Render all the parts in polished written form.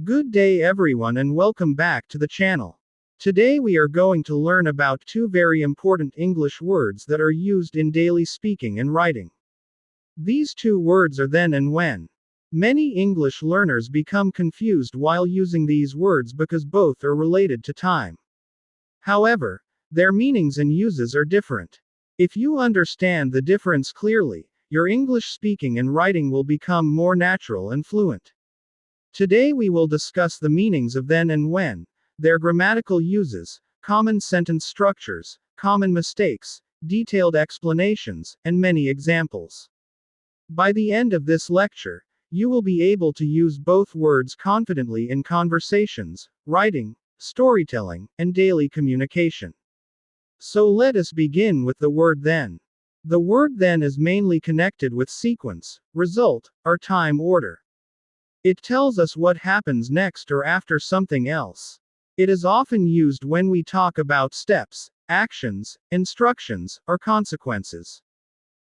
Good day everyone and welcome back to the channel. Today we are going to learn about two very important English words that are used in daily speaking and writing. These two words are then and when. Many English learners become confused while using these words because both are related to time. However, their meanings and uses are different. If you understand the difference clearly, your English speaking and writing will become more natural and fluent. Today we will discuss the meanings of then and when, their grammatical uses, common sentence structures, common mistakes, detailed explanations, and many examples. By the end of this lecture, you will be able to use both words confidently in conversations, writing, storytelling, and daily communication. So let us begin with the word then. The word then is mainly connected with sequence, result, or time order. It tells us what happens next or after something else. It is often used when we talk about steps, actions, instructions, or consequences.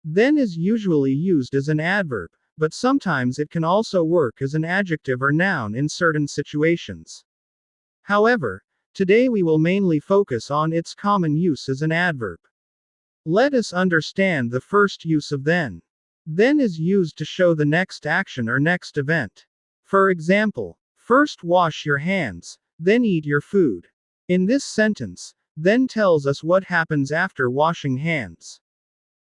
Then is usually used as an adverb, but sometimes it can also work as an adjective or noun in certain situations. However, today we will mainly focus on its common use as an adverb. Let us understand the first use of then. Then is used to show the next action or next event. For example, first wash your hands, then eat your food. In this sentence, then tells us what happens after washing hands.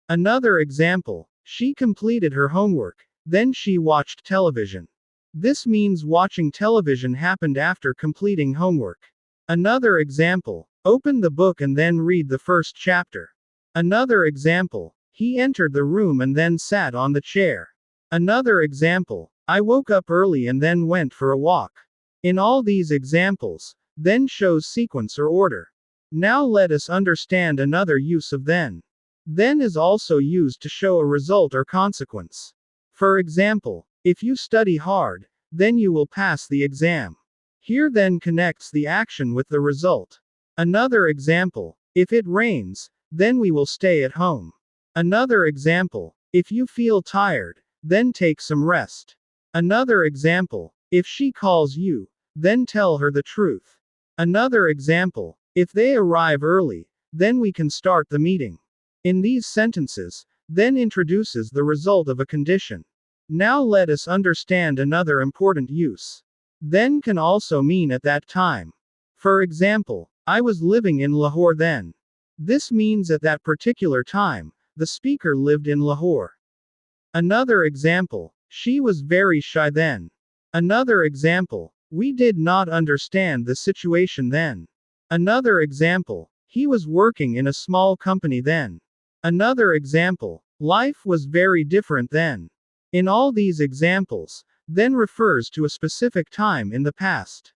Another example, she completed her homework, then she watched television. This means watching television happened after completing homework. Another example, open the book and then read the first chapter. Another example, he entered the room and then sat on the chair. Another example, I woke up early and then went for a walk. In all these examples, then shows sequence or order. Now let us understand another use of then. Then is also used to show a result or consequence. For example, if you study hard, then you will pass the exam. Here then connects the action with the result. Another example, if it rains, then we will stay at home. Another example, if you feel tired, then take some rest. Another example, if she calls you, then tell her the truth. Another example, if they arrive early, then we can start the meeting. In these sentences, then introduces the result of a condition. Now let us understand another important use. Then can also mean at that time. For example, I was living in Lahore then. This means at that particular time, the speaker lived in Lahore. Another example, she was very shy then. Another example, we did not understand the situation then. Another example, he was working in a small company then. Another example, life was very different then. In all these examples, then refers to a specific time in the past.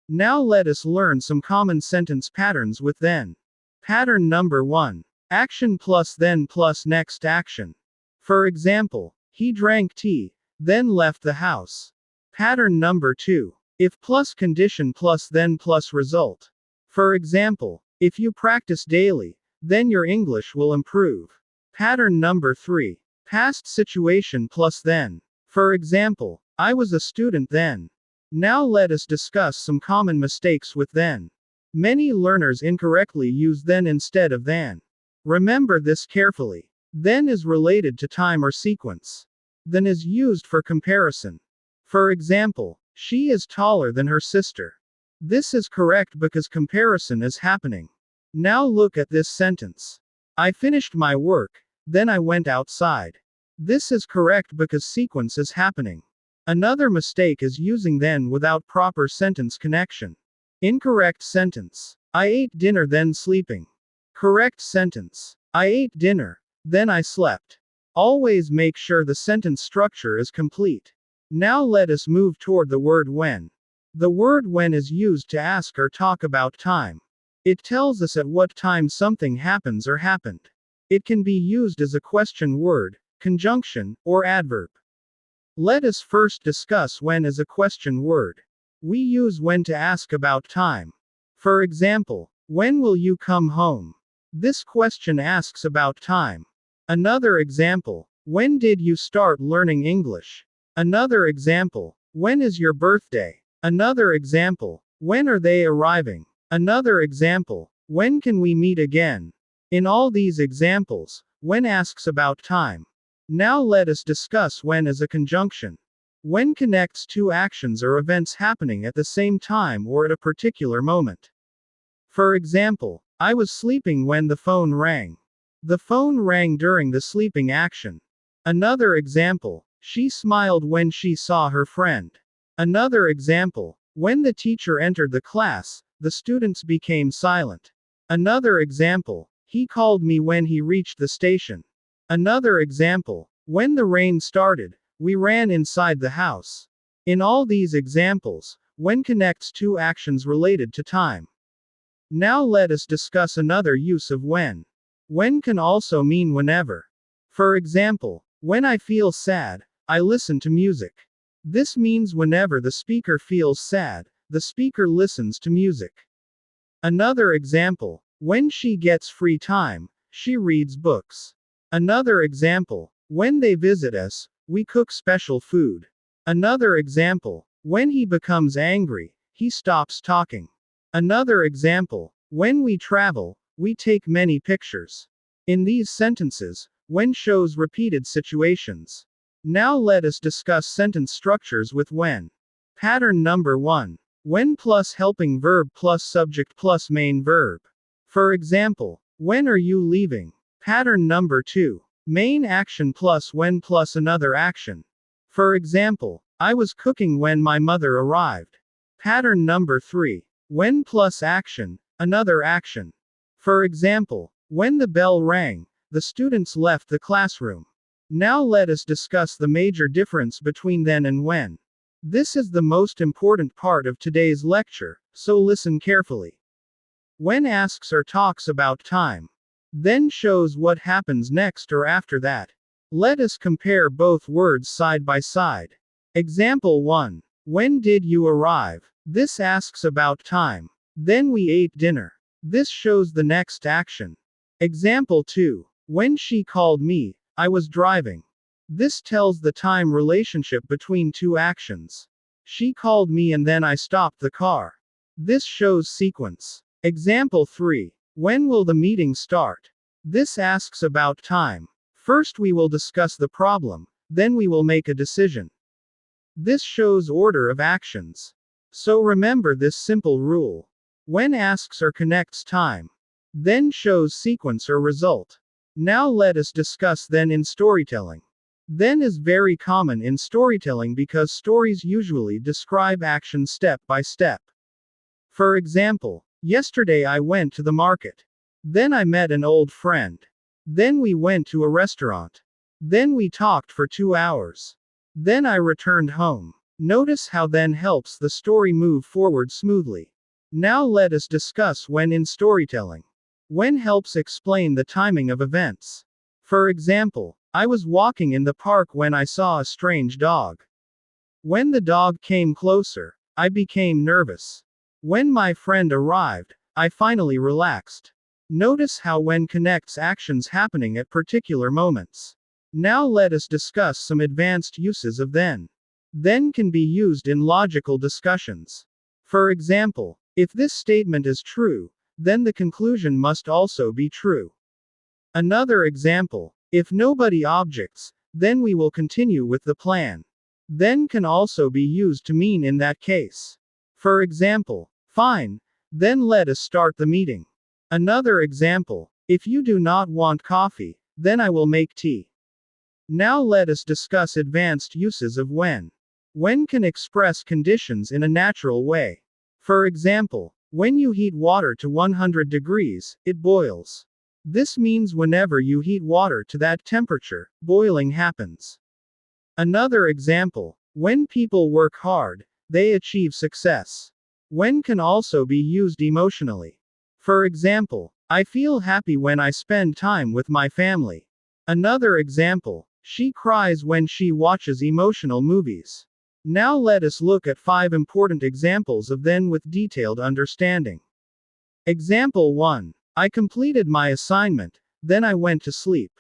Now let us learn some common sentence patterns with then. Pattern number 1. Action plus then plus next action. For example, he drank tea, then left the house. Pattern number 2. If plus condition plus then plus result. For example, if you practice daily, then your English will improve. Pattern number 3. Past situation plus then. For example, I was a student then. Now let us discuss some common mistakes with then. Many learners incorrectly use then instead of than. Remember this carefully. Then is related to time or sequence. Then is used for comparison. For example, she is taller than her sister. This is correct because comparison is happening. Now look at this sentence. I finished my work, then I went outside. This is correct because sequence is happening. Another mistake is using then without proper sentence connection. Incorrect sentence. I ate dinner then sleeping. Correct sentence. I ate dinner, then I slept. Always make sure the sentence structure is complete. Now let us move toward the word when. The word when is used to ask or talk about time. It tells us at what time something happens or happened. It can be used as a question word, conjunction, or adverb. Let us first discuss when as a question word. We use when to ask about time. For example, when will you come home? This question asks about time. Another example, when did you start learning English? Another example, when is your birthday? Another example. When are they arriving? Another example. When can we meet again? In all these examples, when asks about time. Now let us discuss when as a conjunction. When connects two actions or events happening at the same time or at a particular moment. For example, I was sleeping when the phone rang. The phone rang during the sleeping action. Another example, she smiled when she saw her friend. Another example, when the teacher entered the class, the students became silent. Another example, he called me when he reached the station. Another example, when the rain started, we ran inside the house. In all these examples, when connects two actions related to time. Now let us discuss another use of when. When can also mean whenever. For example, when I feel sad, I listen to music. This means whenever the speaker feels sad, the speaker listens to music. Another example, when she gets free time, she reads books. Another example, when they visit us, we cook special food. Another example, when he becomes angry, he stops talking. Another example, when we travel, we take many pictures. In these sentences, when shows repeated situations. Now let us discuss sentence structures with when. Pattern number 1. When plus helping verb plus subject plus main verb. For example, when are you leaving? Pattern number 2. Main action plus when plus another action. For example, I was cooking when my mother arrived. Pattern number 3. When plus action, another action. For example, when the bell rang, the students left the classroom. Now let us discuss the major difference between then and when. This is the most important part of today's lecture, so listen carefully. When asks or talks about time. Then shows what happens next or after that. Let us compare both words side by side. Example 1. When did you arrive? This asks about time. Then we ate dinner. This shows the next action. Example 2. When she called me, I was driving. This tells the time relationship between two actions. She called me and then I stopped the car. This shows sequence. Example 3. When will the meeting start? This asks about time. First we will discuss the problem, then we will make a decision. This shows order of actions. So remember this simple rule. When asks or connects time. Then shows sequence or result. Now let us discuss then in storytelling. Then is very common in storytelling because stories usually describe action step by step. For example, yesterday I went to the market. Then I met an old friend. Then we went to a restaurant. Then we talked for 2 hours. Then I returned home. Notice how then helps the story move forward smoothly. Now let us discuss when in storytelling. When helps explain the timing of events. For example, I was walking in the park when I saw a strange dog. When the dog came closer, I became nervous. When my friend arrived, I finally relaxed. Notice how when connects actions happening at particular moments. Now let us discuss some advanced uses of then. Then can be used in logical discussions. For example, if this statement is true, then the conclusion must also be true. Another example, if nobody objects, then we will continue with the plan. Then can also be used to mean in that case. For example, fine, then let us start the meeting. Another example, if you do not want coffee, then I will make tea. Now let us discuss advanced uses of when. When can express conditions in a natural way. For example, when you heat water to 100 degrees, it boils. This means whenever you heat water to that temperature, boiling happens. Another example, when people work hard, they achieve success. When can also be used emotionally. For example, I feel happy when I spend time with my family. Another example, she cries when she watches emotional movies. Now let us look at 5 important examples of then with detailed understanding. Example 1. I completed my assignment, then I went to sleep.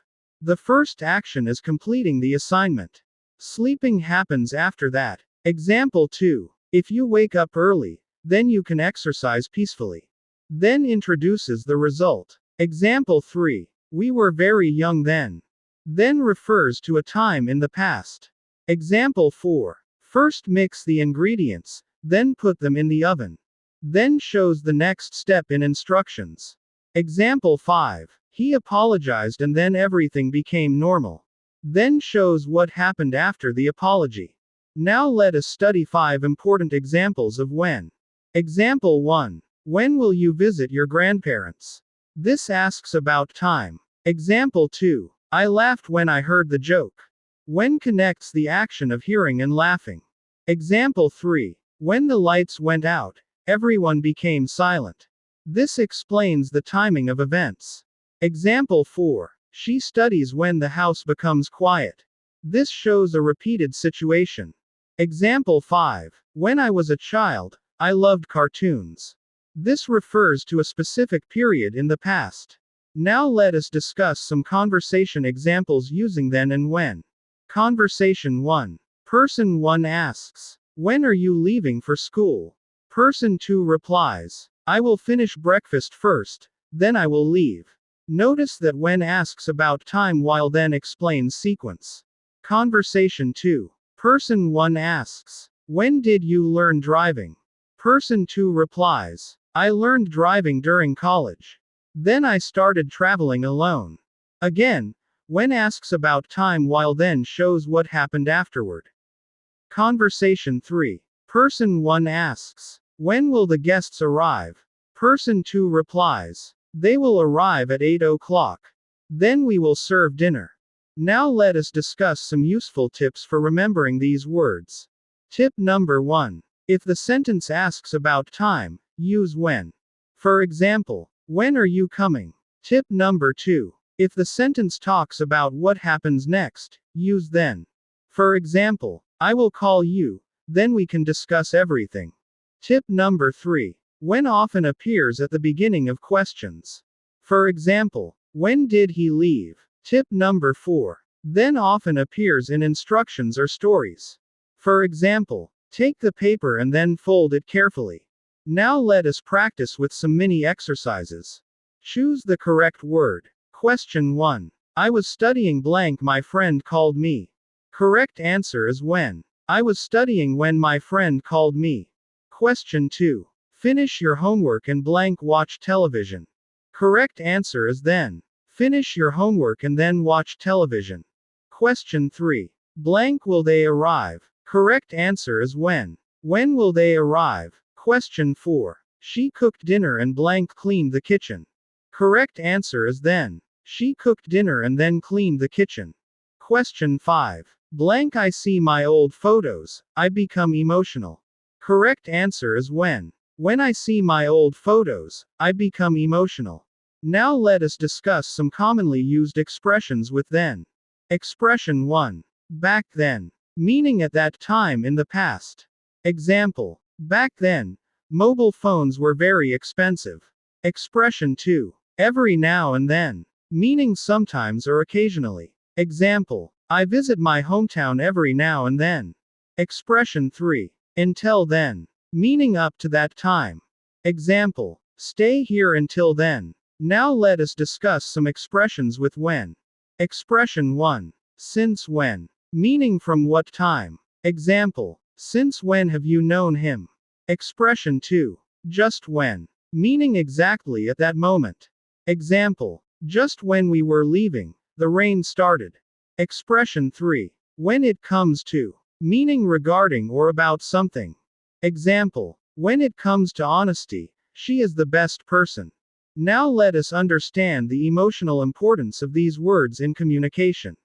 The first action is completing the assignment. Sleeping happens after that. Example 2. If you wake up early, then you can exercise peacefully. Then introduces the result. Example 3. We were very young then. Then refers to a time in the past. Example 4. First mix the ingredients, then put them in the oven. Then shows the next step in instructions. Example 5. He apologized and then everything became normal. Then shows what happened after the apology. Now let us study 5 important examples of when. Example 1. When will you visit your grandparents? This asks about time. Example 2. I laughed when I heard the joke. When connects the action of hearing and laughing. Example 3. When the lights went out, everyone became silent. This explains the timing of events. Example 4. She studies when the house becomes quiet. This shows a repeated situation. Example 5. When I was a child, I loved cartoons. This refers to a specific period in the past. Now let us discuss some conversation examples using then and when. Conversation 1. Person 1 asks, when are you leaving for school? Person 2 replies, I will finish breakfast first, then I will leave. Notice that when asks about time while then explains sequence. Conversation 2. Person 1 asks, when did you learn driving? Person 2 replies, I learned driving during college. Then I started traveling alone. Again, when asks about time while then shows what happened afterward. Conversation 3. Person 1 asks, when will the guests arrive? Person 2 replies, they will arrive at 8 o'clock. Then we will serve dinner. Now let us discuss some useful tips for remembering these words. Tip number 1. If the sentence asks about time, use when. For example, when are you coming? Tip number 2. If the sentence talks about what happens next, use then. For example, I will call you, then we can discuss everything. Tip number 3. When often appears at the beginning of questions. For example, when did he leave? Tip number 4. Then often appears in instructions or stories. For example, take the paper and then fold it carefully. Now let us practice with some mini exercises. Choose the correct word. Question 1. I was studying blank, my friend called me. Correct answer is when. I was studying when my friend called me. Question 2. Finish your homework and blank watch television. Correct answer is then. Finish your homework and then watch television. Question 3. Blank will they arrive? Correct answer is when. When will they arrive? Question 4. She cooked dinner and blank cleaned the kitchen. Correct answer is then. She cooked dinner and then cleaned the kitchen. Question 5. Blank I see my old photos, I become emotional. Correct answer is when. When I see my old photos, I become emotional. Now let us discuss some commonly used expressions with then. Expression 1. Back then. Meaning at that time in the past. Example. Back then, mobile phones were very expensive. Expression 2. Every now and then. Meaning sometimes or occasionally. Example. I visit my hometown every now and then. Expression 3. Until then. Meaning up to that time. Example. Stay here until then. Now let us discuss some expressions with when. Expression 1. Since when. Meaning from what time. Example. Since when have you known him? Expression 2. Just when. Meaning exactly at that moment. Example. Just when we were leaving, the rain started. Expression 3. When it comes to. Meaning regarding or about something. Example. When it comes to honesty, she is the best person. Now let us understand the emotional importance of these words in communication.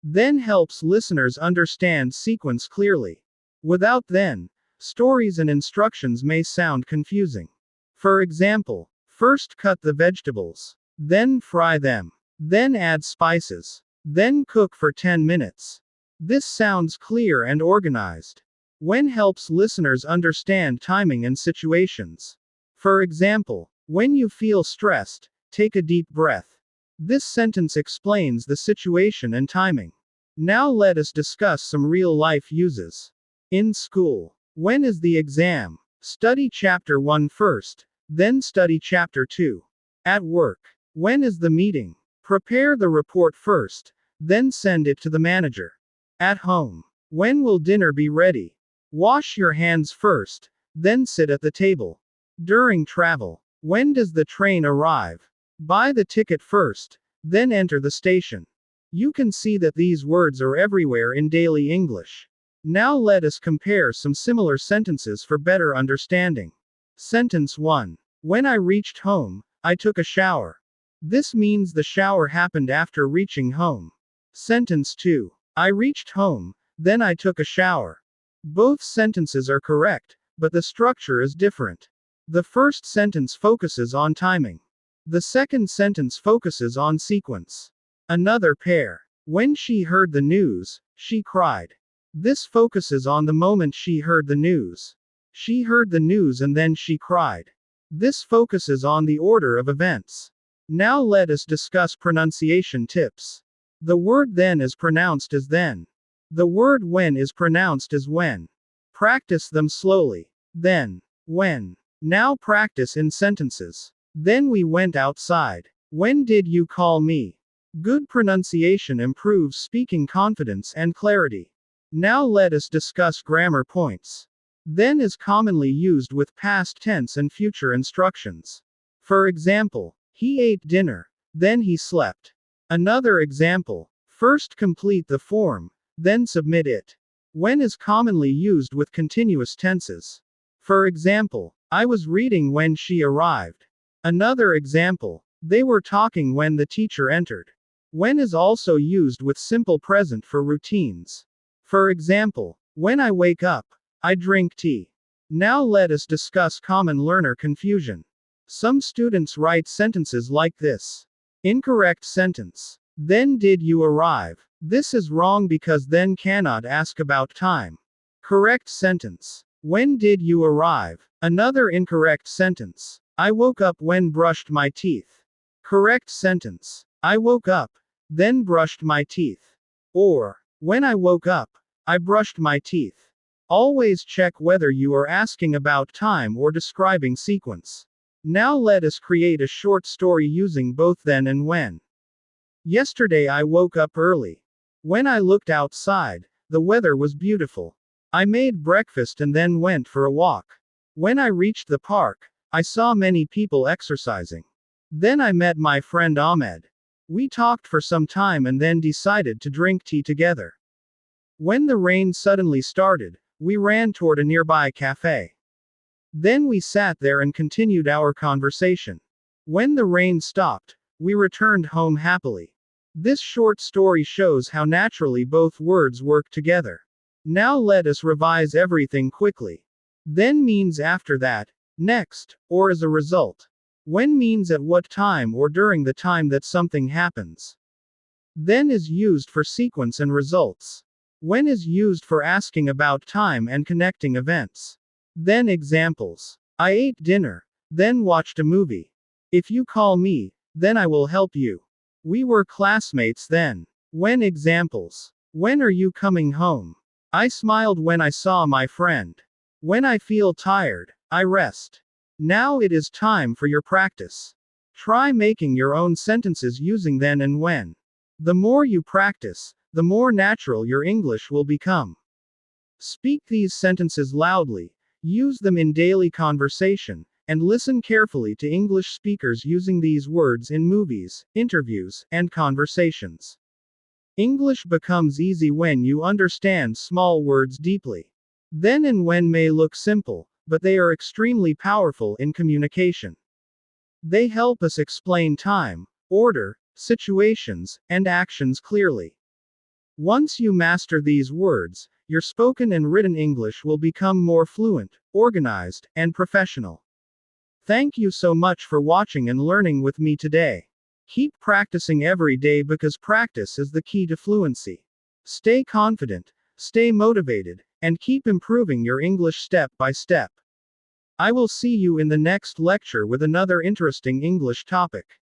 Then helps listeners understand sequence clearly. Without then, stories and instructions may sound confusing. For example, first cut the vegetables, then fry them, then add spices, then cook for 10 minutes. This sounds clear and organized. When helps listeners understand timing and situations. For example, when you feel stressed, take a deep breath. This sentence explains the situation and timing. Now let us discuss some real-life uses. In school. When is the exam? Study Chapter 1 first, then study Chapter 2. At work. When is the meeting? Prepare the report first, then send it to the manager. At home. When will dinner be ready? Wash your hands first, then sit at the table. During travel. When does the train arrive? Buy the ticket first, then enter the station. You can see that these words are everywhere in daily English. Now let us compare some similar sentences for better understanding. Sentence 1. When I reached home, I took a shower. This means the shower happened after reaching home. Sentence 2. I reached home, then I took a shower. Both sentences are correct, but the structure is different. The first sentence focuses on timing. The second sentence focuses on sequence. Another pair. When she heard the news, she cried. This focuses on the moment she heard the news. She heard the news and then she cried. This focuses on the order of events. Now let us discuss pronunciation tips. The word then is pronounced as then. The word when is pronounced as when. Practice them slowly. Then. When. Now practice in sentences. Then we went outside. When did you call me? Good pronunciation improves speaking confidence and clarity. Now let us discuss grammar points. Then is commonly used with past tense and future instructions. For example, he ate dinner, then he slept. Another example, first complete the form, then submit it. When is commonly used with continuous tenses. For example, I was reading when she arrived. Another example, they were talking when the teacher entered. When is also used with simple present for routines. For example, when I wake up, I drink tea. Now let us discuss common learner confusion. Some students write sentences like this. Incorrect sentence. Then did you arrive? This is wrong because then cannot ask about time. Correct sentence. When did you arrive? Another incorrect sentence. I woke up when brushed my teeth. Correct sentence. I woke up, then brushed my teeth. Or, when I woke up, I brushed my teeth. Always check whether you are asking about time or describing sequence. Now let us create a short story using both then and when. Yesterday I woke up early. When I looked outside, the weather was beautiful. I made breakfast and then went for a walk. When I reached the park, I saw many people exercising. Then I met my friend Ahmed. We talked for some time and then decided to drink tea together. When the rain suddenly started, we ran toward a nearby cafe. Then we sat there and continued our conversation. When the rain stopped, we returned home happily. This short story shows how naturally both words work together. Now let us revise everything quickly. Then means after that, next, or as a result. When means at what time or during the time that something happens. Then is used for sequence and results. When is used for asking about time and connecting events. Then examples. I ate dinner, then watched a movie. If you call me, then I will help you. We were classmates then. When examples. When are you coming home? I smiled when I saw my friend. When I feel tired, I rest. Now it is time for your practice. Try making your own sentences using then and when. The more you practice, the more natural your English will become. Speak these sentences loudly, use them in daily conversation, and listen carefully to English speakers using these words in movies, interviews, and conversations. English becomes easy when you understand small words deeply. Then and when may look simple, but they are extremely powerful in communication. They help us explain time, order, situations, and actions clearly. Once you master these words, your spoken and written English will become more fluent, organized, and professional. Thank you so much for watching and learning with me today. Keep practicing every day because practice is the key to fluency. Stay confident, stay motivated, and keep improving your English step by step. I will see you in the next lecture with another interesting English topic.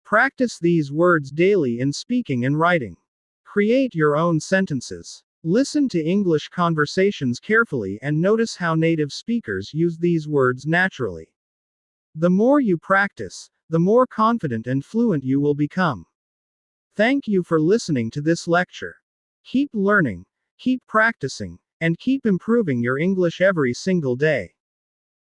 Practice these words daily in speaking and writing. Create your own sentences. Listen to English conversations carefully and notice how native speakers use these words naturally. The more you practice, the more confident and fluent you will become. Thank you for listening to this lecture. Keep learning, keep practicing, and keep improving your English every single day.